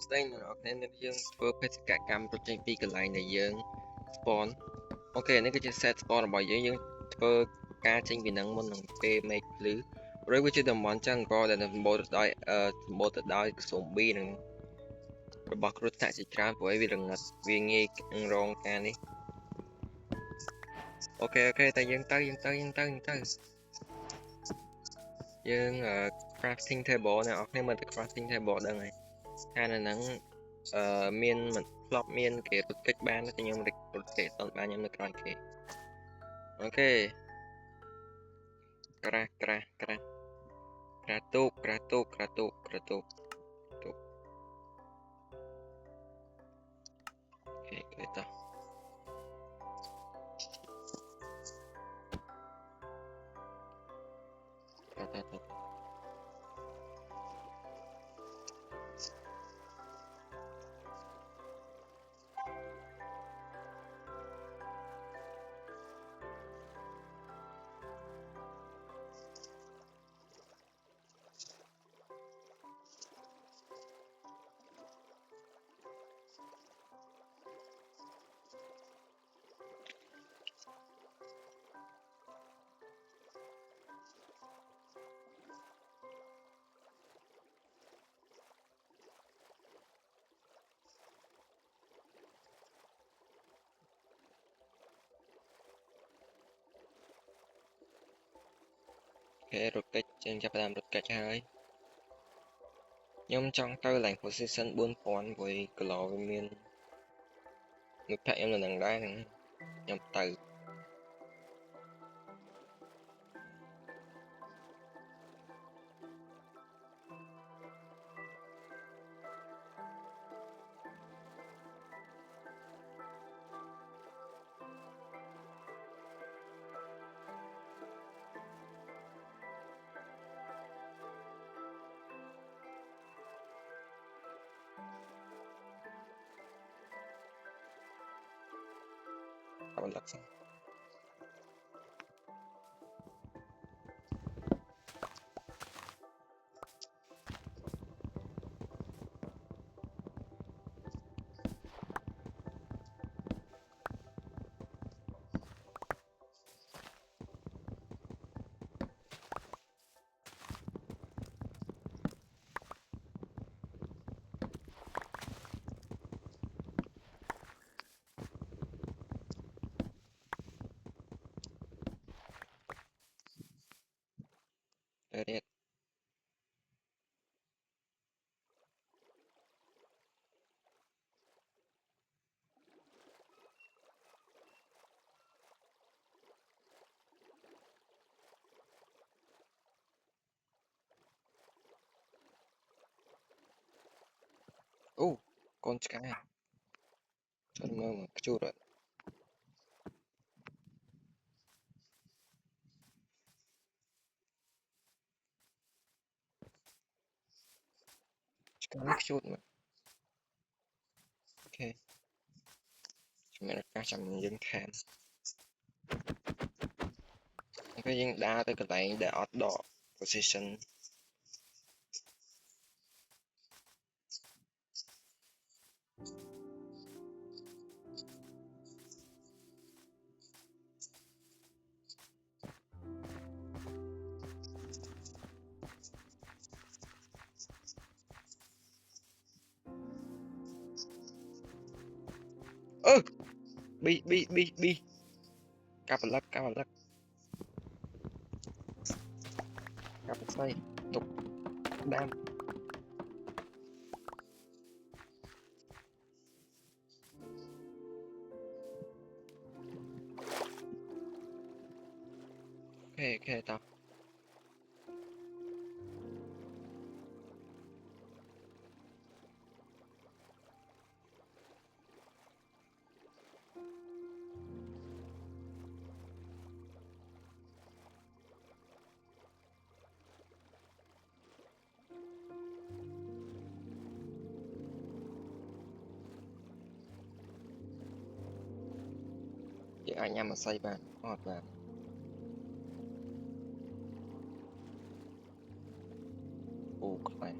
ស្ដែងនៅអ្នកនេះយើងធ្វើបេសកកម្មរត់ចេញពីកន្លែងដែលយើង spawn អូខេនេះគឺជា set spawn របស់យើងធ្វើការចេញពីនឹងមុននឹងពេល make ភ្លឺឬវាជាតំបន់ចឹងក៏ដែលសម្បូរទៅដោយ zombie និងរបស់គ្រោះថ្នាក់ជាច្រើនព្រោះវារងឹតវាងាយរងការនេះអូខេតែយើងទៅយើង crafting table អ្នកនរគ្នាមើលទៅ crafting table ដឹងហើយថានៅហ្នឹងមានធ្លាប់មានគេរត់គេចបានតែខ្ញុំរត់គេអត់បានខ្ញុំនៅក្រោយគេអូខេក្រាទូកអូខេគេតោះត គេរត់គេចយើងចាប់ផ្ដើមរត់គេចហើយខ្ញុំចង់ទៅឡើង position 4000ព្រោះគីឡូវាមានមិត្តភក្តិខ្ញុំនៅនឹងដែរខ្ញុំទៅបន្លឹកសិនរៀតអូកូនឆ្កែចូលមើលខ្ជូតអត់ឆ្កែខ្ជូតមកអូខេជំរាបឱកាសចាំយើងខានអូខេយើងដើរទៅកន្លែងដែលអត់ដក position ប៊ីកាប់បន្លឹកកាប់បន្ស្បៃទុកដាំអូខេតោះយើងអាចញ៉ាំម្សៅបានអត់បានអូខ្លាំង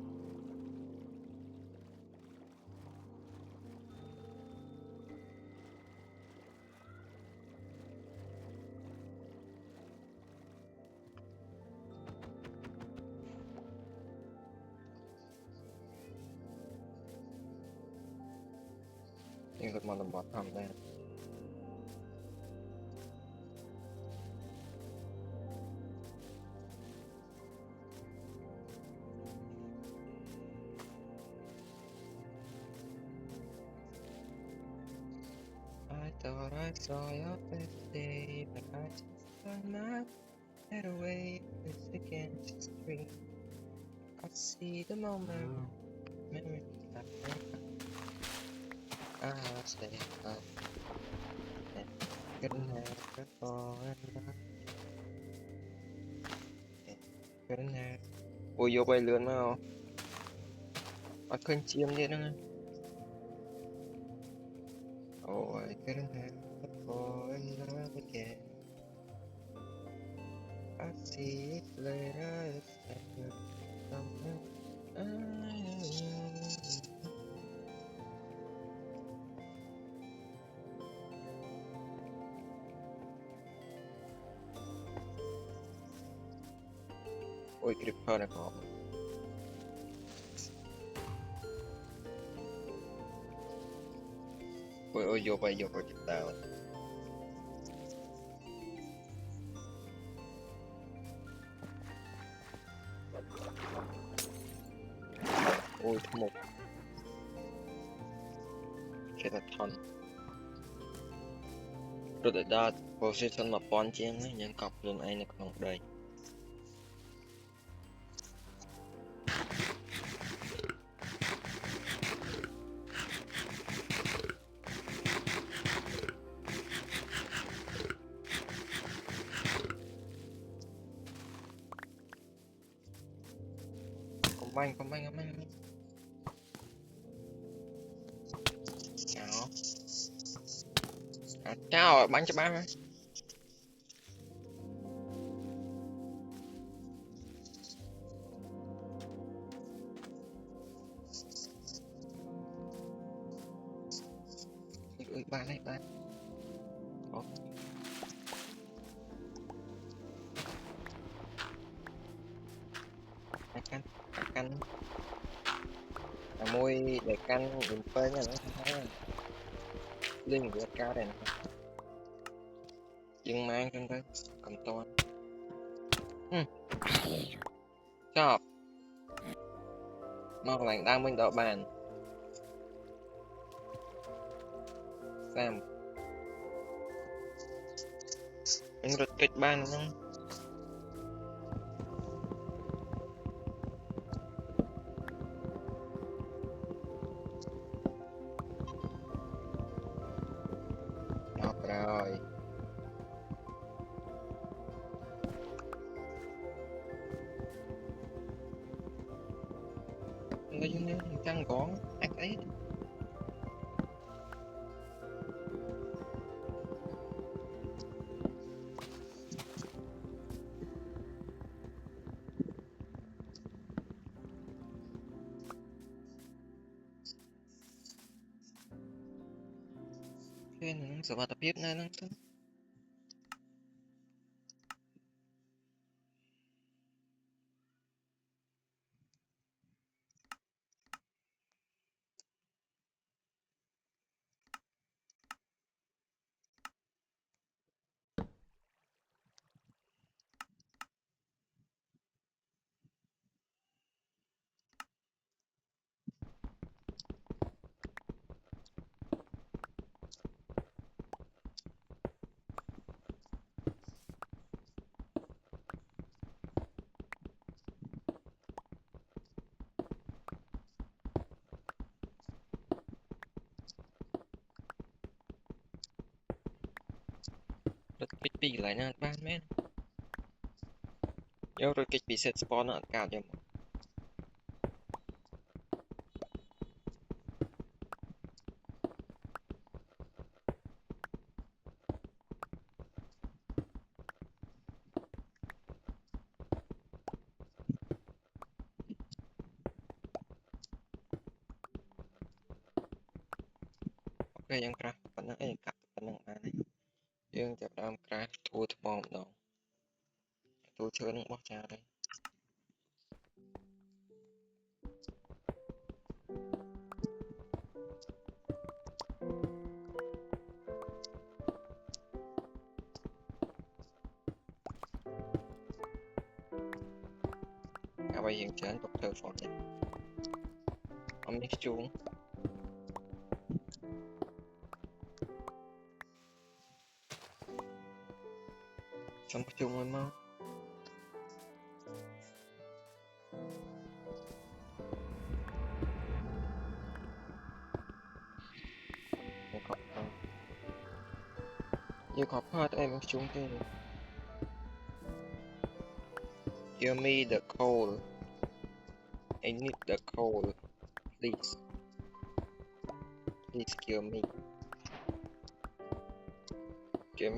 យើងរត់មកតំបន់ធម្មតា I thought I saw your face today, but I just turned my head away. It's against the screen. I see the moment, memory I think I say I couldn't have before and I couldn't have. Ôi vô bay lượn mà bắt khơi chim đi nữa. Oh, I couldn't have before and love again. I see it later, it's never something Ôi creeper này có. Ôi vô bay chụp tao. Ôi một cái là thon. Rồi để đo position mà pon chiên ấy, những cọc luôn ai nó còn đây. Không banh chào chào bánh cho ba. Ui ba này ba. Ồ. Canh môi để canh mình phơi nha nó thấy linh của cao này dừng mang trên đây cầm to chọc mong lành đang bên đỏ bàn xem mình rực kịch ban không học rồi nó giống như trăng có ác ấy thế nó sợ tập biết nên nó rất kịch bị lại nè ba mét nhớ rồi kịch bị set spawn ở cao cho okยังกราฟปันนั่งกับปันนั่งมาnày dươngចាប់ដើមក្រាស់ធួថ្មម្ដងធួឈើនឹងបោះចាđây vay hiện chán tục thơ phỏng này ông biết chuông xong chuông rồi mau giờ có part em chuông thế give me the coal I need the coal please give me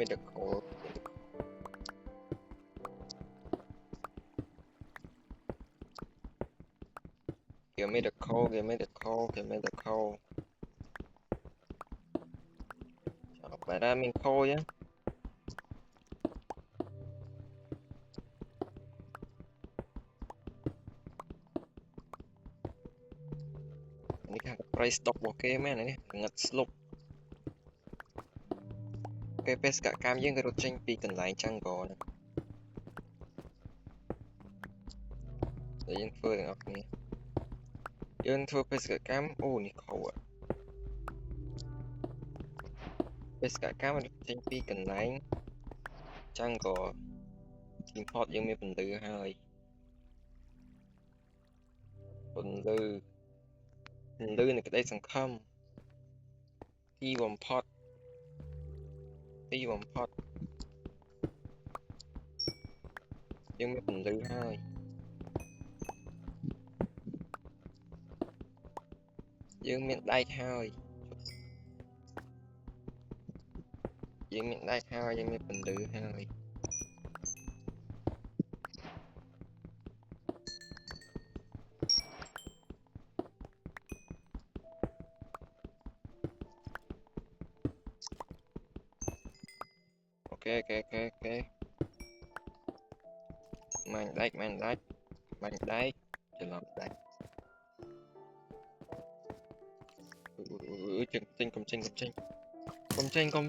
the coal give me the coal give me the coal give me the coal phải ra mình khô nháនេះខាង price stock របស់គេមែននេះងឹតស្លុបពេលបេសកកម្មយើងក៏រត់ចេញពីកន្លែងចឹងក៏តែយើងធ្វើទាំងអស់គ្នាយើងធ្វើបេសកកម្មអូនេះខូចបេសកកម្មរត់ចេញពីកន្លែងចឹងក៏ import យើងមានពន្លឺហើយពន្លឺនៃក្តីសង្ឃឹមទីបំផុតយើងមានពន្លឺហើយយើងមានដែកហើយយើងមានពន្លឺហើយអូខេម៉ាញ់ដែកច្រឡំដែក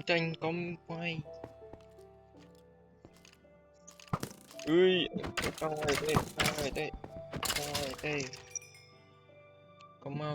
ចេញកុំវាយអើយទេកុំមក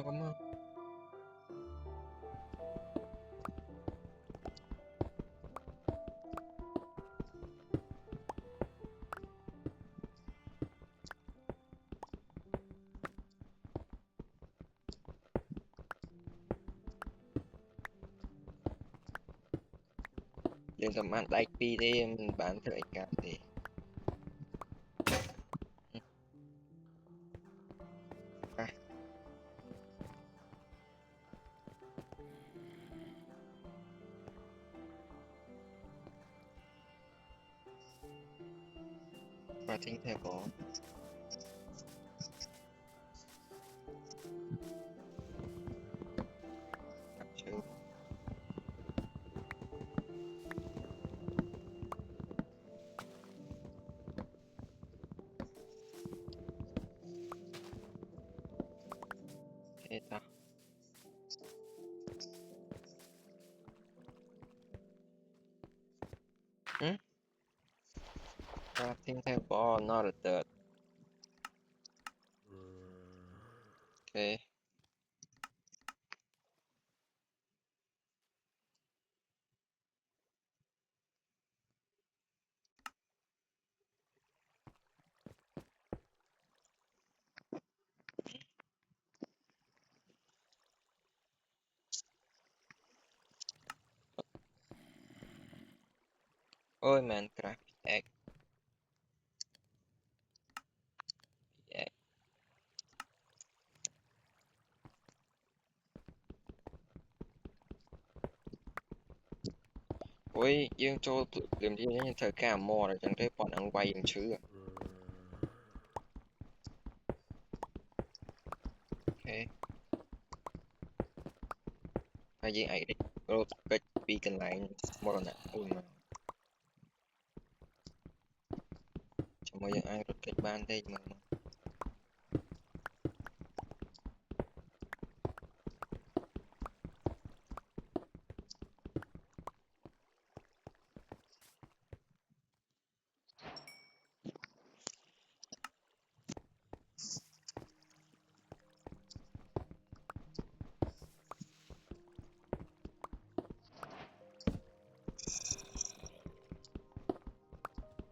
យើងតែបានដែក2ទេមិនបានធ្វើអីកាត់ទេcrafting table capture thế ta crafting table not a third okay ôi Minecraft egg ôi dương cho tìm đi những thời cả mò rồi chẳng thấy bọn ăn quay những chứ okay hay gì ấy đi rồi cái bị cần lại một lần ui mà chẳng bao giờ ai rút cái ban đây mà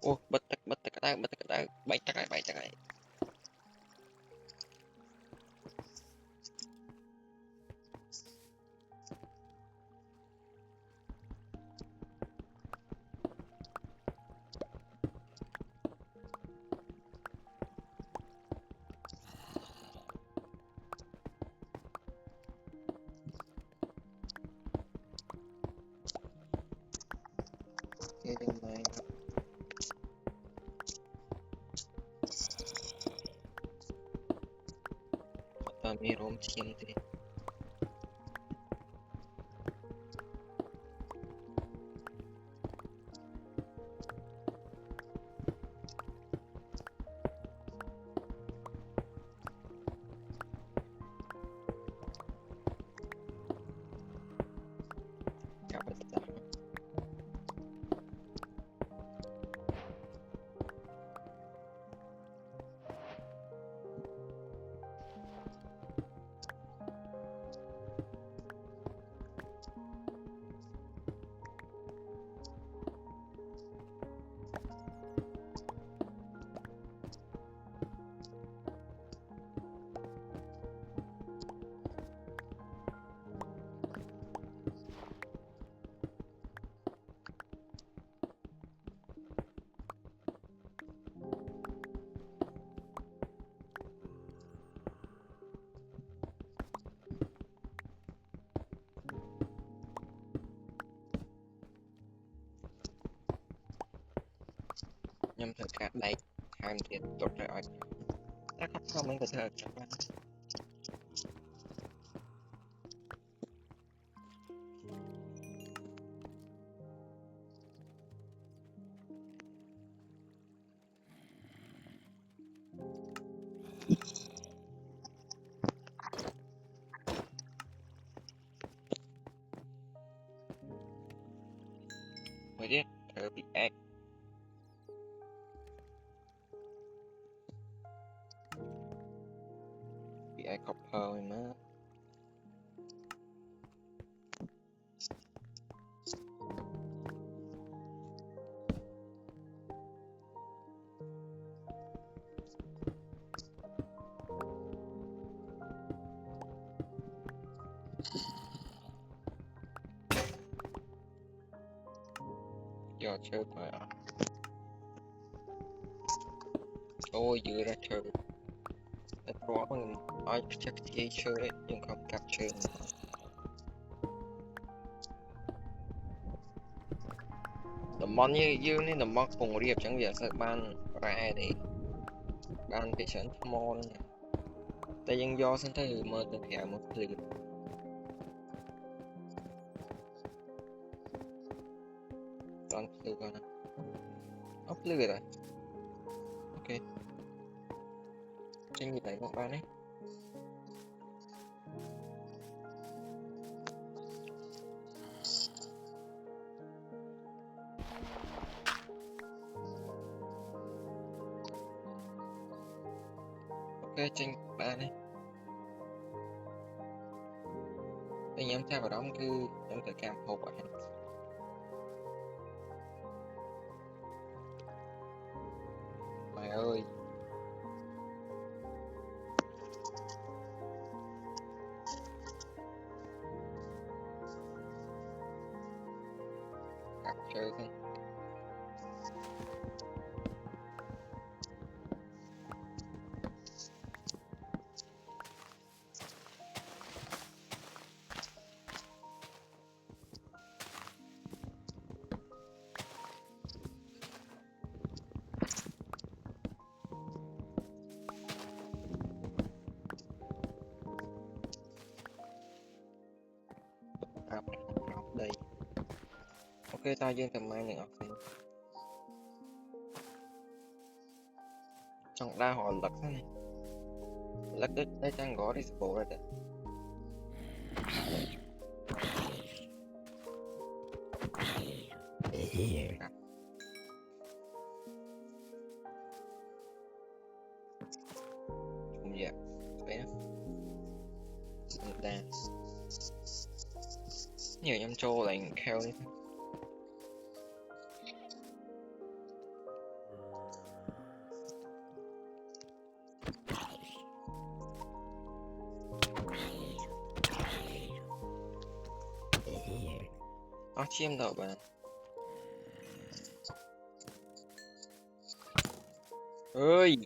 Ô, bật cái đá, bay tắc cái. Cái đường này ta mi rom chiếm thì cả bật ra. Nhâm thật cả đây hàng tiền tốt rồi. Ta không mình có thể chọn bạn. Mới biết thử bị ác. Bị ác cọp hơi mà. Giờ chơi mà. Ôi dữ ra chơi. Nó có bằng ai chắc chơi chơi đấy nhưng không cặp chơi. Tầm món như dương nên tầm món cùng riệp chẳng việc sợ ban ra để ban bị sẵn môn. Tại dân do sinh thấy mơ từ hẻ một lượt. Toàn từ con ốc lượt rồi. Ok. Tranh gì đấy một ban ấy. Ok tranh ban ấy. Bây nhóm sao vào đó cứ nhóm tự cam hộp ở hình. Mày ơi. Cặp chơi thôi. Đây. Ok tao dương tầm mai này học sinh. Trong đa họ lật thế này. Lật đứt đây chẳng có đi bộ ra được. Cũng dạ. Vậy đó. Người ta. Nhiều nhâm trô lại kheo đi. chiêm đâu bạn ơi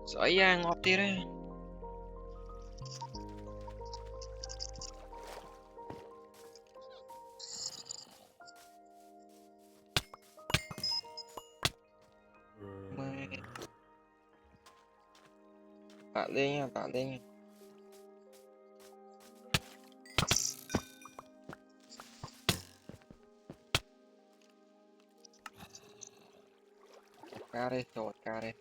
sỏi ra ngọt đi ra bạn đi nha bạn đi nha ca đây rồi ca đây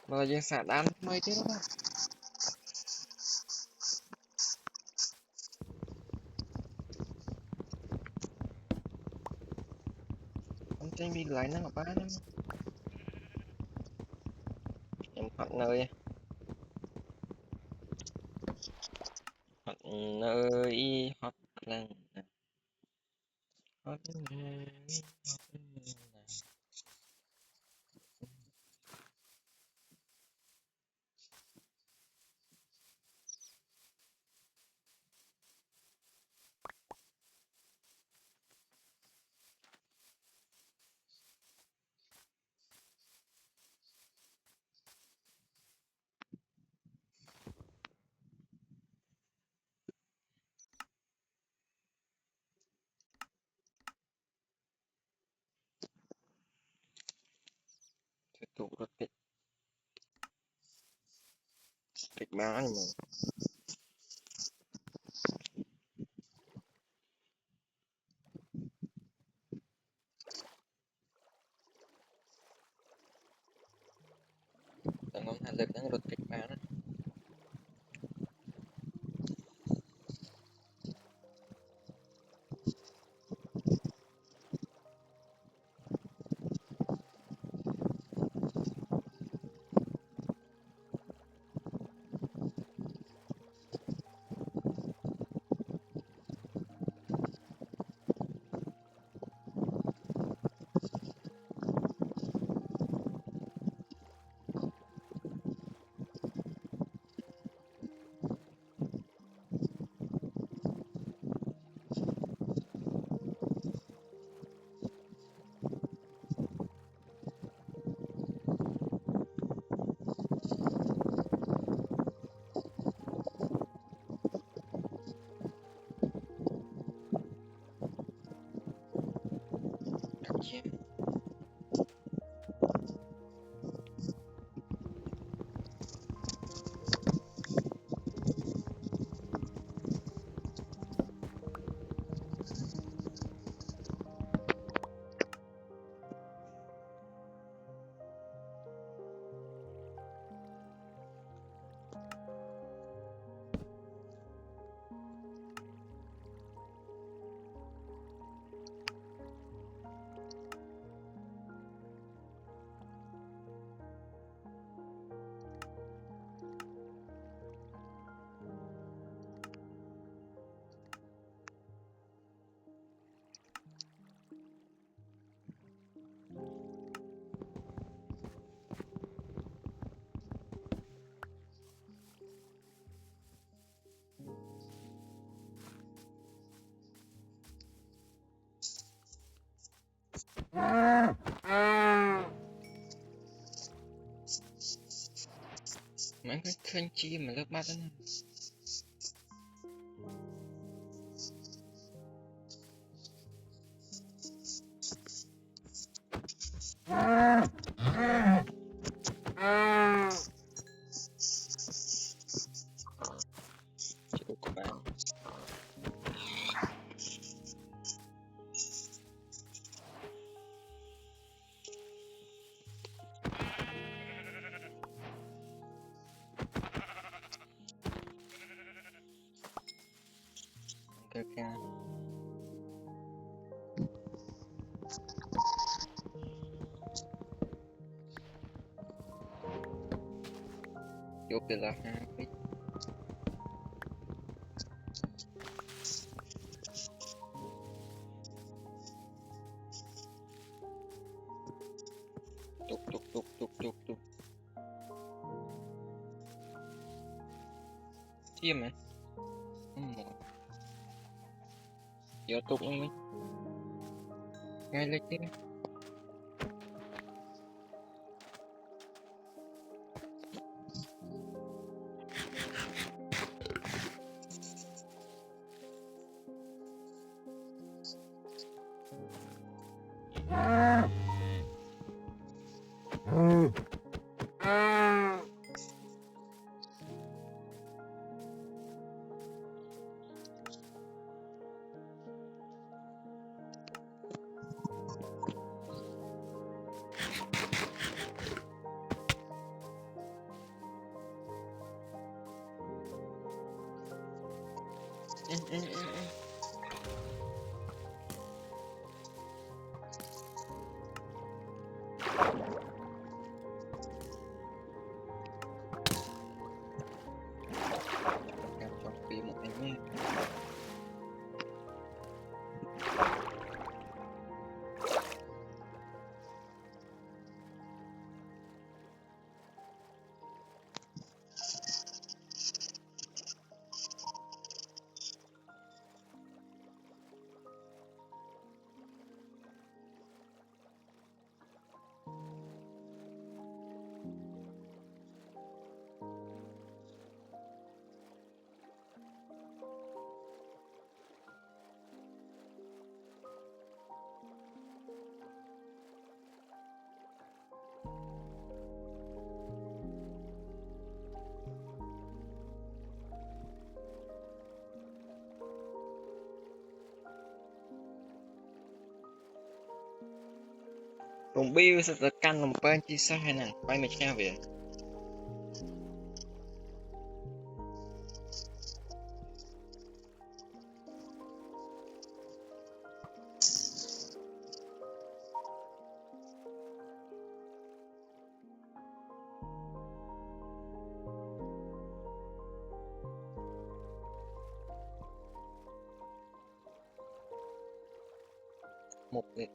mà là dân sạt ăn mấy chứ đó không tranh bị lại nó ba nó em hoặc nơi hoặc nơi hoặc là hoặc nơi tụ rất thích má nhưng mà tao ngắm hành lực nó rất thích má đó đặc chiêm mấy cái kênh chim mà lớp ba đó chịu của bạn ca ca chụp được là ha tục tục tục tục tục tục chim này giờ tục ngay ngay lên chứ cam cho phí một anh nhé Rồng biêu sẽ tự căn làm bên chi sao hay nè bay mệt nhau vậy một liệt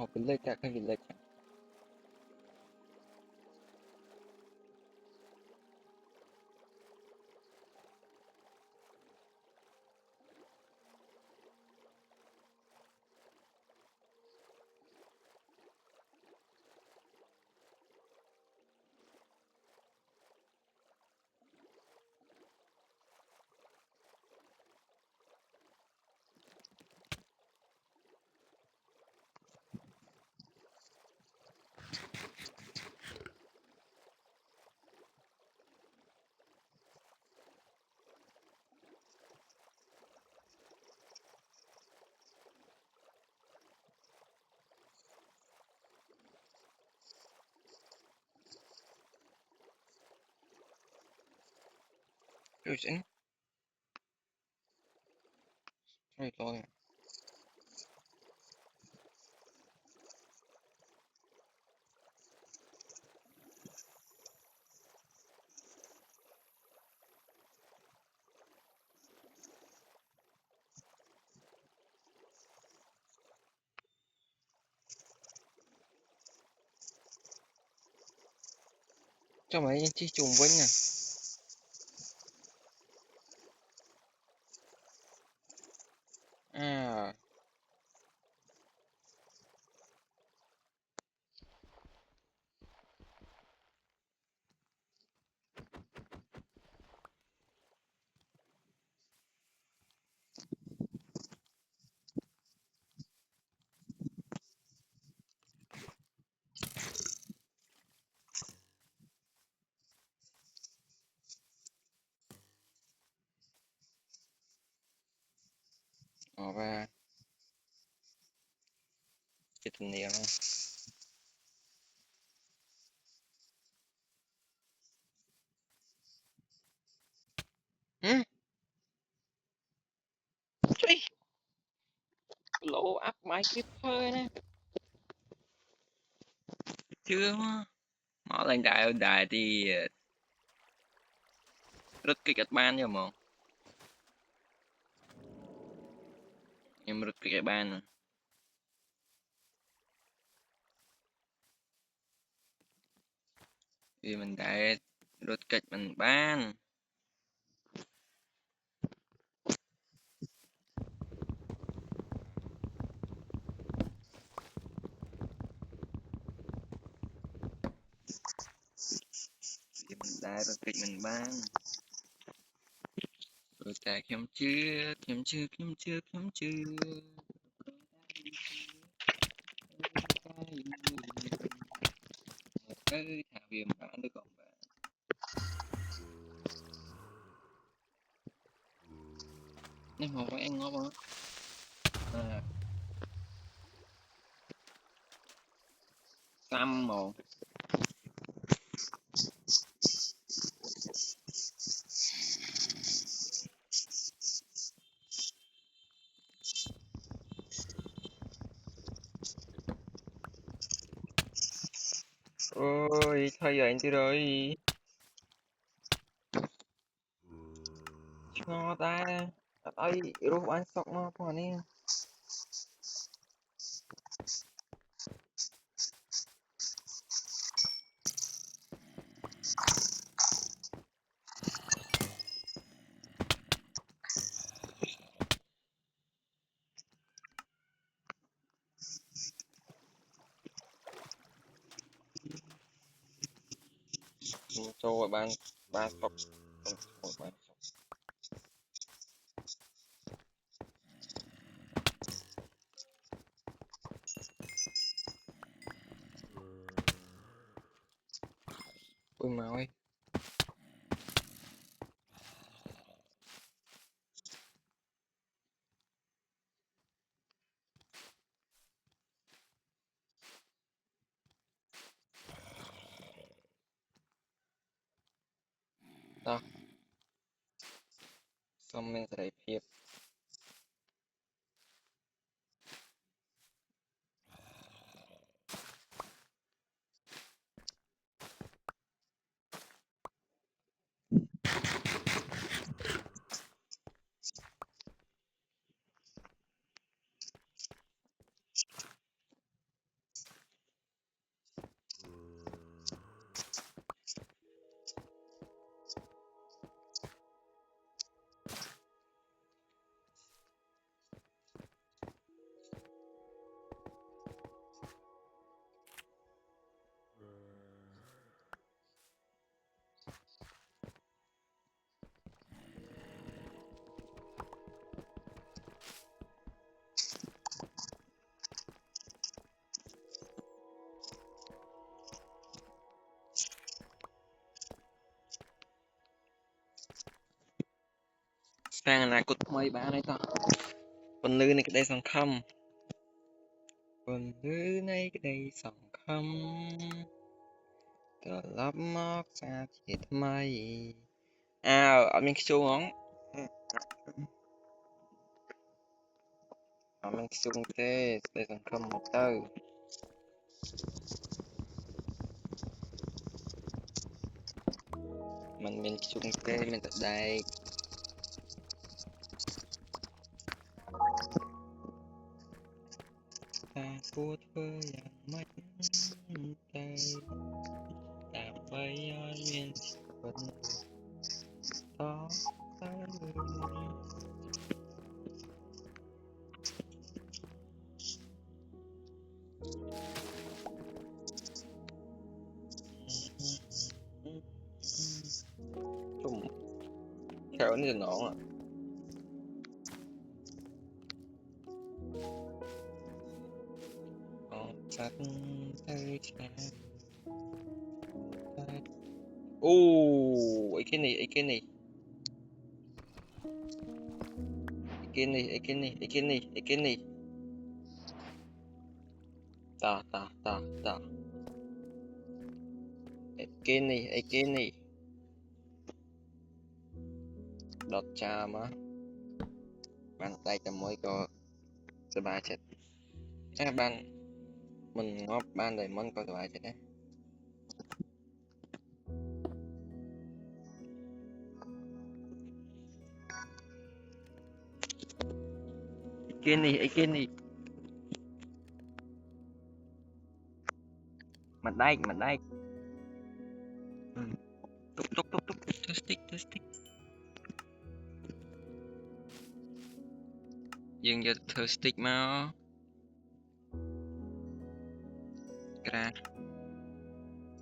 học cái lệch cả cái lệch rồi sẽ rồi thôi cho mấy chi trùng với nè à và cái tình yêu ừ? Trời, ô áp máy creeper nè chưa mở lên đài thì rất kích các ban nha mọi em rất kích các ban vì mình đã rất kích mình ban vì mình đã rất kích mình ban rồi ta kiếm chưa cái thảo viêm bán được còn bạn nên mà phải ăn ngon á xăm một ôi thôi giờ anh đi rồi ngon ta ấy rút ăn sọc nó còn nè cho bạn ba sọc một bạn sọc ôi mà ơi đó xong mình sẽ phiệp sangอนาคตไม่บ้าเลยต่อคนลือในกระไดสองคำคนลือในกระไดสองคำก็รับมอกจากเหตุไม่อ้าวเอาเป็นชูงเอาเป็นชูงเต้ได้สองคำหมดเต้ามันเป็นชูงเต้มันจะได้ตาพูดเพื่ออย่างไม่ใจตามไปย้อนเวียนคนต่อไปจุ่มแถวนี้น้องอ่ะออกจากเธอแค่โอ้ไอ้แค่นี้ไอ้แค่นี้ไอ้แค่นี้ไอ้แค่นี้ไอ้แค่นี้ไอ้แค่นี้ตาไอ้แค่นี้ไอ้แค่นี้đọt cha má bàn tay cầm môi có sờ ba chết បានមិនងាប់បាន diamond ក៏សប្បាយចិត្តដែរគេនេះអីគេនេះមិនដែកទុកធ្វើ stick យើងយកទៅធ្វើ stick មកក្រាស់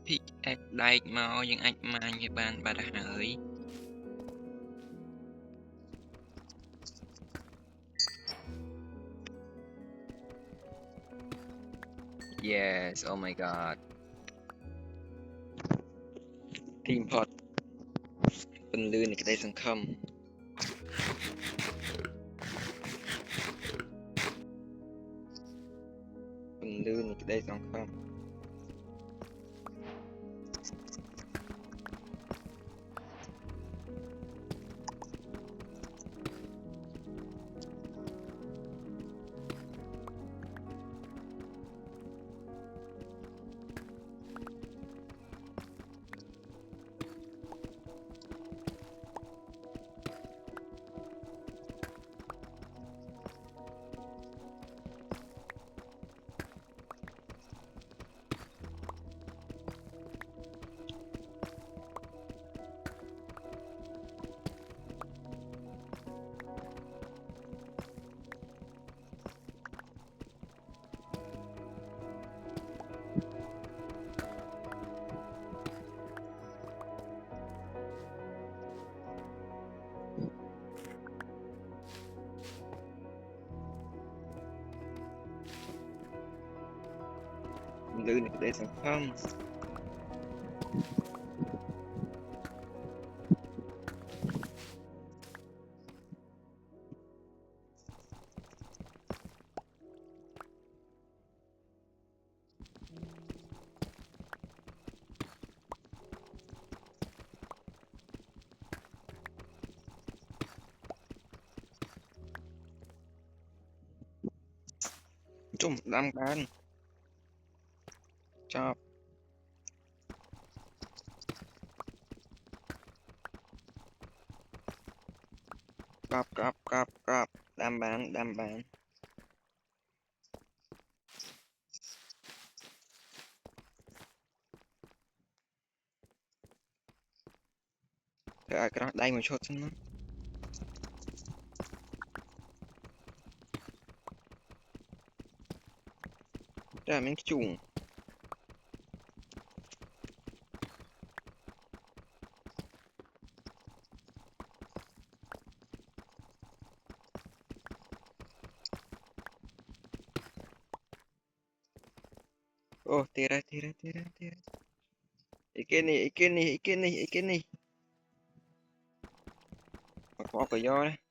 pickaxe ដែកមកយើងអាចម៉ាញវាបានបាត់ទៅហើយ Yes oh my god team pot ពន្លឺនៃក្តីសង្ឃឹមពន្លឺនៃក្តីសង្ឃឹមពន្លឺនៃក្តីសង្ឃឹមជុំដាំបានចប់កប់ដាំបានធ្វើឲ្យក្រោះដៃមួយឈុតសិនមកតែមានខ្ជុងអូទៀតអីគេនេះមកបកយកណា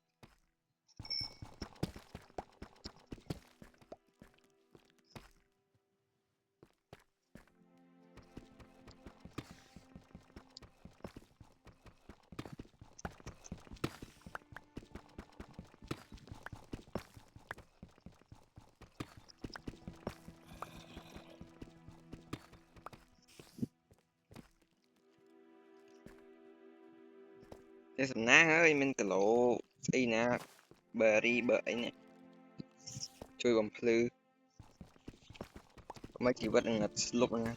តែសំណាងអើយមានគីឡូស្អីណា berry បើអីនេះជួយបំភ្លឺមកជីវិតនឹងងាត់ស្លុបណា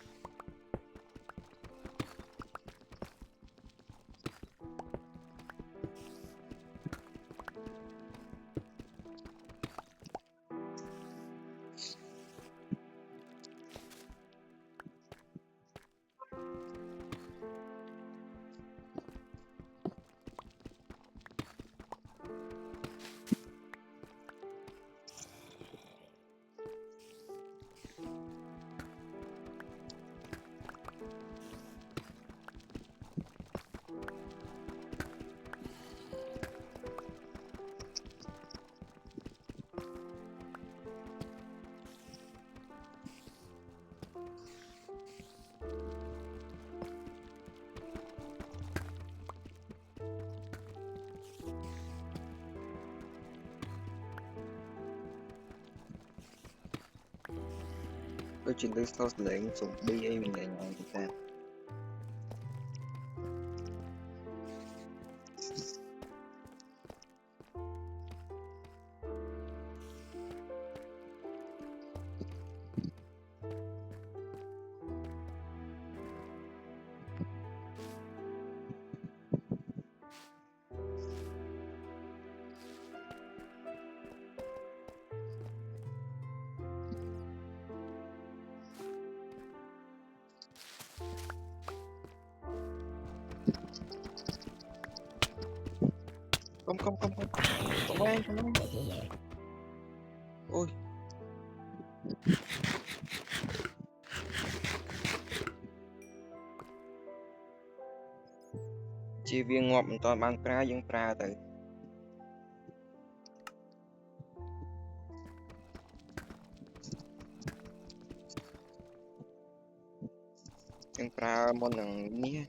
ដូចជាលឺសូរសលេងសំប៊ីអីវិញឡើងតែ Không quen ôi chia viên ngọt mình toàn bán pra dân pra từ dân pra món lần nhé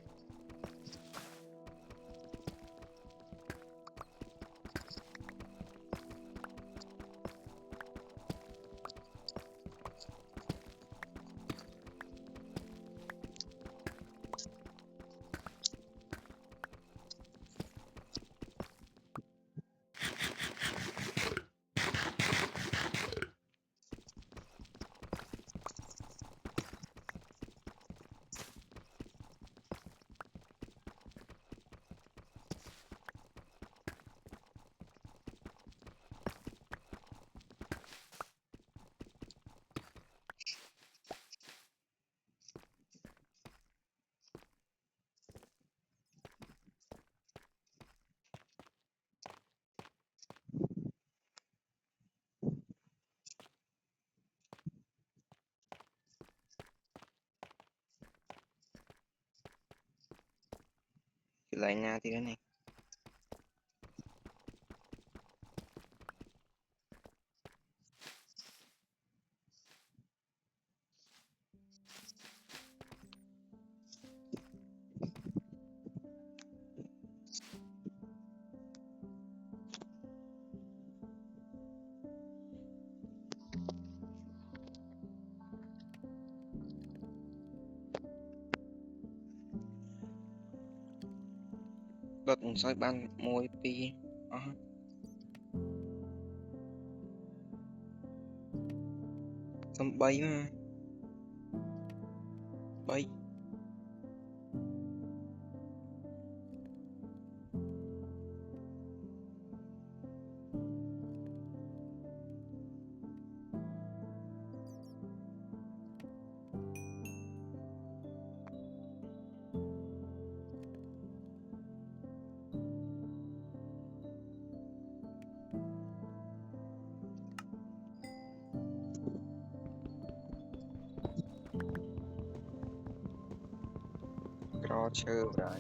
lại Nga thì cái này bật soi ban môi pi xong bay mà bay Pro chơi rồi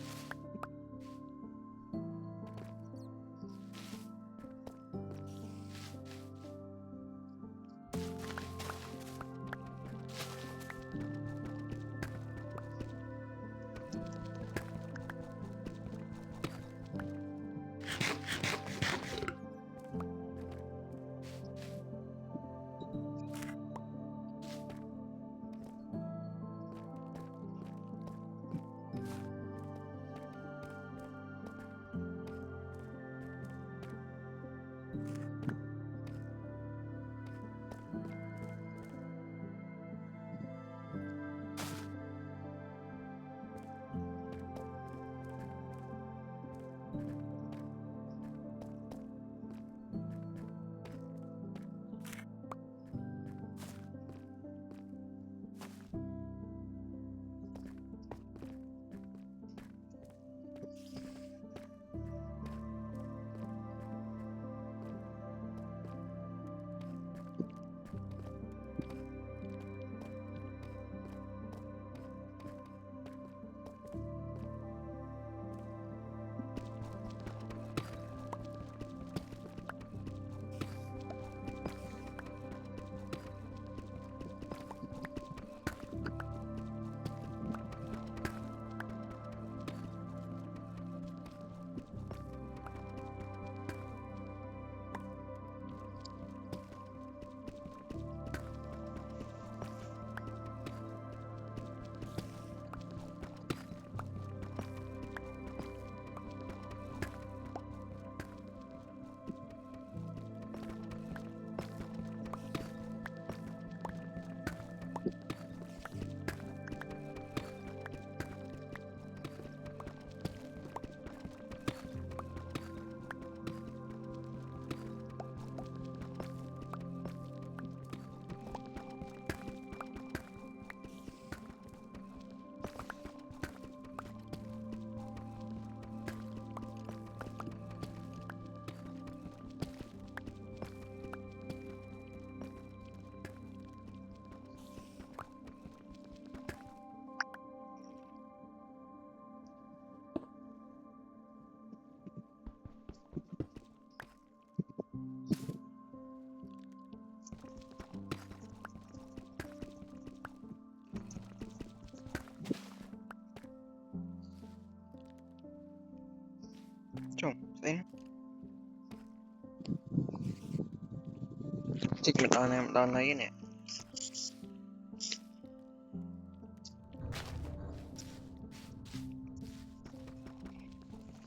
chích mình đo nấy nè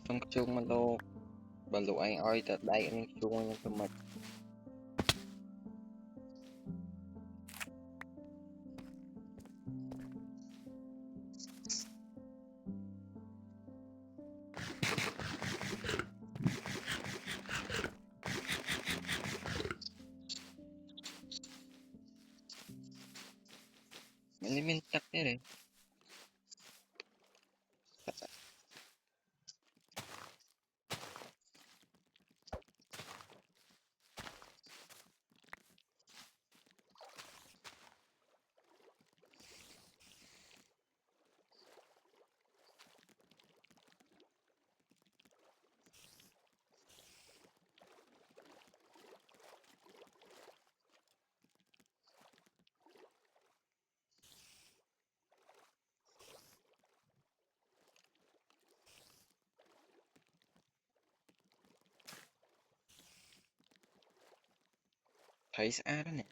trong chung mà lô bà lụ anh ơi tại đây anh chung anh cho mạch mình chắc thế này thấy xa đó nè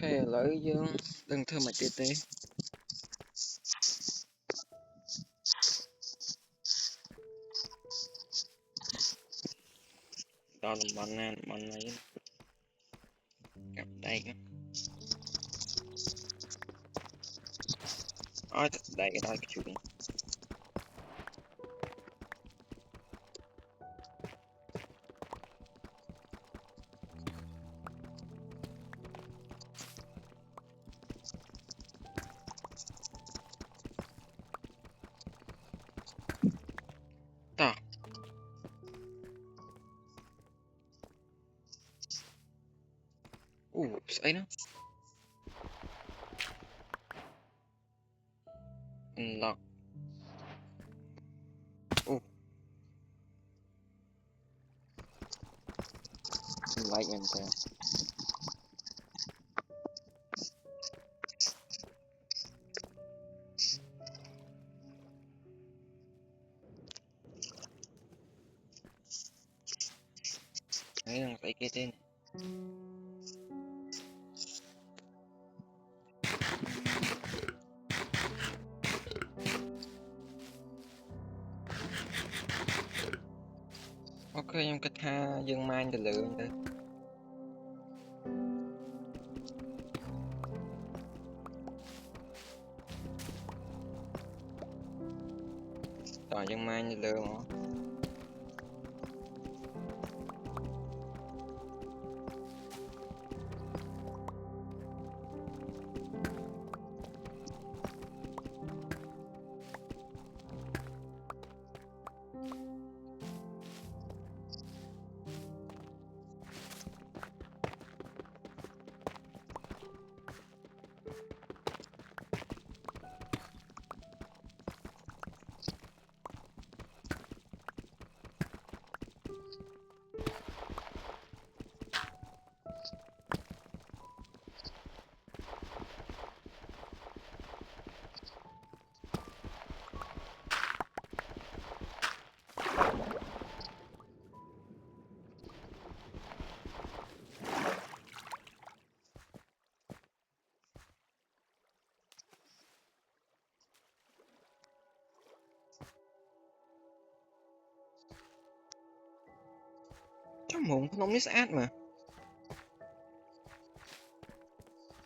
ok lấy dương đừng thơ mà tê tê đó là món này gặp đây á ôi đây cái đó cái chuyện tao ấy nó unlock like and thấy rằng phải cái tên ok em cách ha dương mai từ lượng thôi tỏi dương mai từ lượng mà trong hồn nó miss ad mà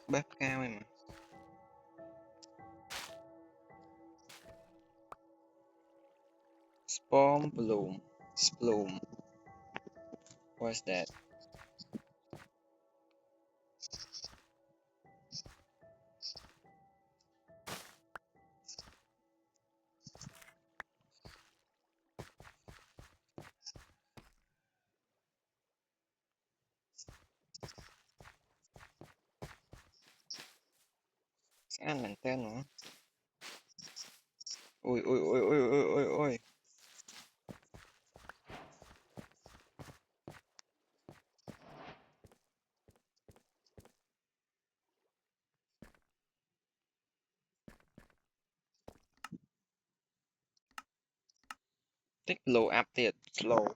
bác cao em mà spawn bloom what's that ăn mình tên nữa ui ui ui ui ui ui ui tích low up tiệt slow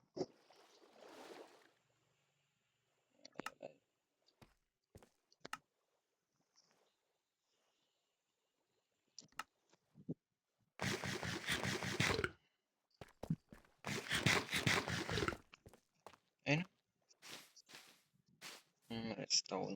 ấy nó redstone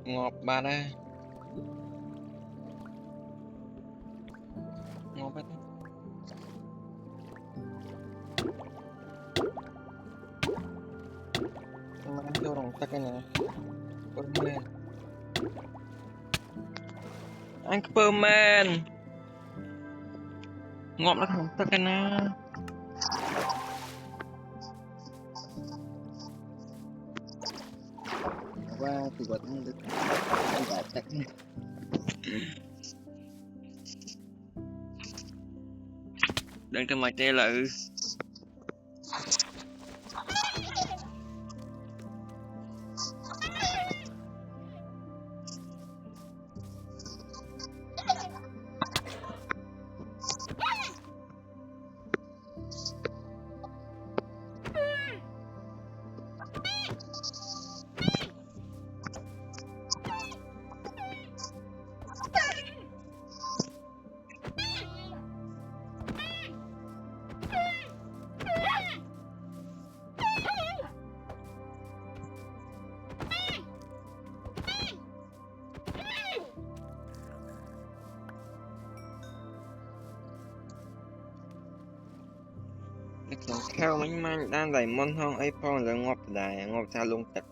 ngọt ba đây ngọt hết mà đang vô đồng tắc cái này Superman anh Superman ngọt nó không tắc cái nào qua thì vẫn được anh đã tắc đang cái mặt đây là theo mấy mang đang đẩy môn hơn iPhone là ngọt đài ngọt ra luôn thật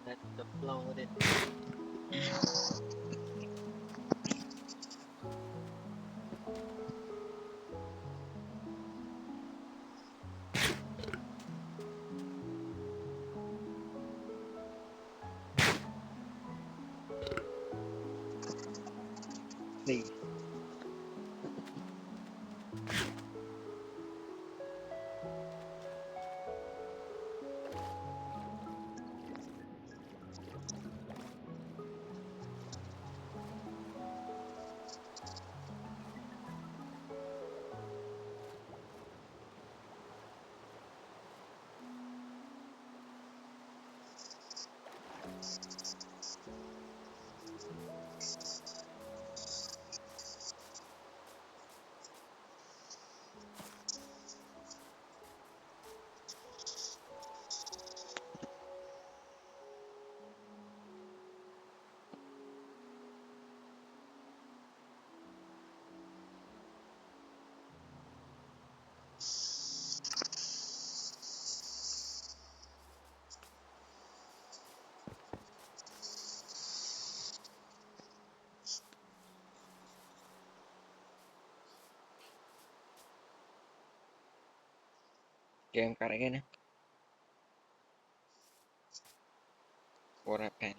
Let the flow with it. នេះเกมកាត់អីគេណាវត្តផែន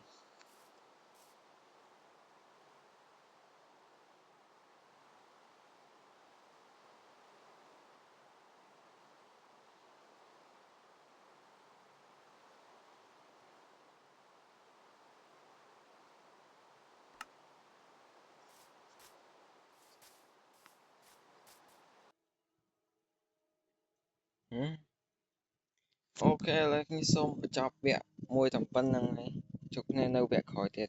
អូខេឥឡូវខ្ញុំសូមបញ្ចប់វគ្គមួយតែប៉ុណ្្នឹងហើយជួបគ្នានៅវគ្គក្រោយទៀត